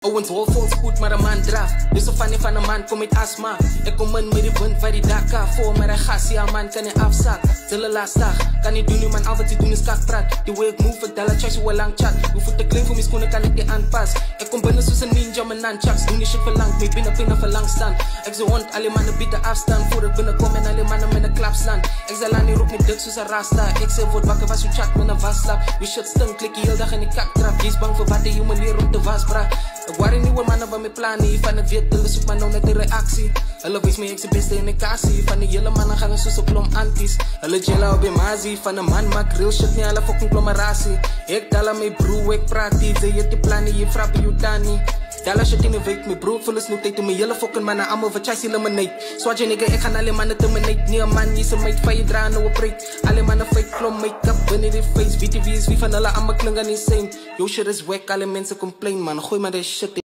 Owens vol spoed, maar een man draf. Dus zo van een man kom met astma. Ik kom in met die wind waar die dakka. Voor met een gas, ja man, kan je afzak. Zille laatst dag, kan niet doen nu man, al wat je doen is kakpraat. Die way ik move, ik dala chase hoe lang chat. Hoe voet de klim voor mijn schoenen kan ik die aanpas. Ik kom binnen zoals een ninja, mijn nunchucks. Doen die shit verlang, mee binnen verlang staan. Ik zo hond, alle mannen bieden afstand. Voor ik binnenkom en alle mannen met een klap slaan. Ik zal aan die roep met dik zoals een rasta. Ik zeg word wakker was hoe chat met een wasslap. We shit stink, klik je heel dag in die kaktrap. Die is bang voor wat die jongen leer om te wasbra. Ik waren nieuwe mannen van mijn plannen. Van het weet, hulle zoek maar nou net de reactie. Hulle wees me ik zijn beste in de kassie. Van die hele mannen gaan soos op plom anties. Hulle jella op je mazie. Van een man maak real shit, niet alle fucking glomeratie. Ik dala mijn broer, ik praat die. Ze je te plannen, je frappe je tani. Dala shit in de week, mijn broer volle snoep tijd. Toen mijn hele fucking mannen allemaal wat chassie lemonade. Swat je nigga, ik ga alle mannen terminate. Nee een man, niet zo meid van je draaien, nou break. Alle mannen fake klom, make-up, binnen die face. VTV is wie van alle allemaal klingen niet same. Yo shit is wack, alle mensen complain man. Gooi maar dat shit.